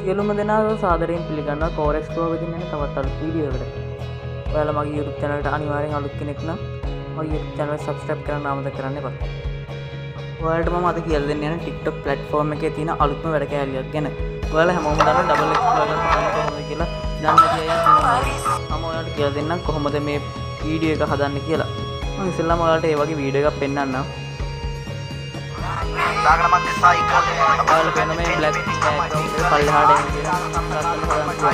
සියලුම දෙනාව සාදරයෙන් පිළිගන්නවා කෝරෙක්ස් ප්‍රෝ එකකින් යන තවත් අලුත් වීඩියෝ එකකට. ඔයාලා මගේ YouTube channel එකට අනිවාර්යෙන් අලුත් කෙනෙක් නම් මගේ YouTube channel එක subscribe කරන්න අමතක කරන්න එපා. ඔයාලට මම අද කියලා දෙන්න යන TikTok platform එකේ තියෙන අලුත්ම වැඩ කෑලියක් ගැන. ඔයාලා හැමෝම දන්නවා double explorer කරන්න කොහොමද කියලා. දන්නේ නැති අය ඉන්නවා. මම ඔයාලට කියලා දෙන්නම් කොහොමද මේ වීඩියෝ එක හදන්නේ කියලා. මම ඉස්සෙල්ලාම ඔයාලට ඒ වගේ වීඩියෝ එකක් පෙන්නන්නම්. ඔයාලා පේන මේ black background එක පල්ලෙහාට එන කියලා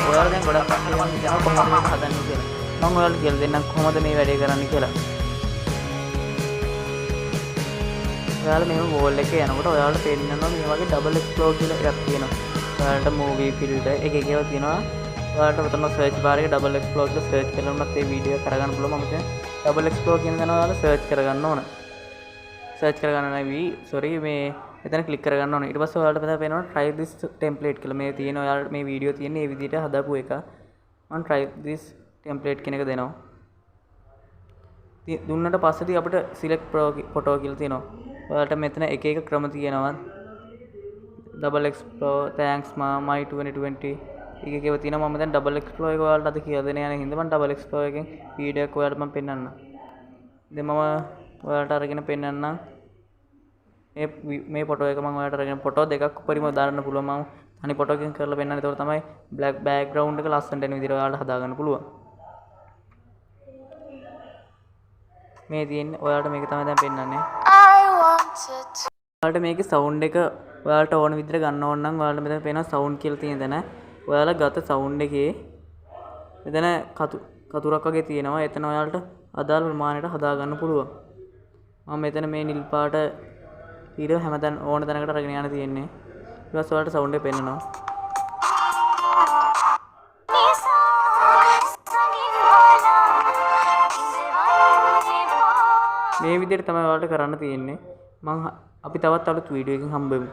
ඔයාලා දැන් ගොඩක් කට්ටිය කියනවා කොහොමද මේක හදන්නේ කියලා. මම ඔයාලට කියලා දෙන්නම් කොහොමද මේ වැඩේ කරන්නේ කියලා. ඔයාලා මේ වෝල් එකේ යනකොට ඔයාලට පේන්නනවා මේ වගේ double explore කියලා එකක් තියෙනවා. ඔයාලට movie filter එක ඒවා තියෙනවා. ඔයාලට උතන search bar එකේ double explore කියලා search කරනොත් මේ වීඩියෝ කරගන්න පුළුවන්. මම දැන් double explore කියන දේ ඔයාලා search කරගන්න ඕන. search කරගන්න නැවි sorry මේ එතන click කරගන්න ඕනේ. ඊට පස්සේ ඔයාලට පේනවා try this template කියලා. මේ තියෙන ඔයාලට මේ වීඩියෝ තියෙන්නේ මේ විදිහට හදාපු එක. මම try this template කියන එක දෙනවා. දුන්නට පස්සේදී අපිට select photo කියලා තියෙනවා. ඔයාලට මෙතන එක එක ක්‍රම තියෙනවා. double explore thanks my 2020 එක එකව තියෙනවා. මම දැන් double explore එක ඔයාලට අද කියලා දෙන යන හින්දා මම double explore එකෙන් වීඩියෝ එක ඔයාලට මම පෙන්නන්නම්. දැන් මම ඔයාලට අරගෙන පෙන්නන්නම්. මේ ෆොටෝ එක මම ඔයාලට අරගෙන ෆොටෝ දෙකක් උඩරිම දාන්න පුළුවන්. මම අනිත් ෆොටෝ එකකින් කරලා පෙන්නන්න. ඒක තමයි black background එක ලස්සනට එන විදිහට ඔයාලට හදා ගන්න පුළුවන්. මේ තියෙන්නේ ඔයාලට මේක තමයි දැන් පෙන්නන්නේ. ඔයාලට මේකේ sound එක ඔයාලට ඕන විදිහට ගන්න ඕන නම් ඔයාලට මෙතන පේනවා sound කියලා තියෙන තැන. ඔයාලා ගත sound එකේ මෙතන කතුරක් වගේ තියෙනවා. එතන ඔයාලට අදාළ ප්‍රමාණයට හදා ගන්න පුළුවන්. මම මෙතන මේ නිල් පාට වීඩියෝ හැමදාම ඕන තැනකට අරගෙන යන්න තියෙන්නේ. ඊට පස්සේ ඔයාලට sound එක පෙන්නනවා. මේ විදිහට තමයි ඔයාලට කරන්න තියෙන්නේ. අපි තවත් අලුත් වීඩියෝ එකකින් හම්බ වෙමු.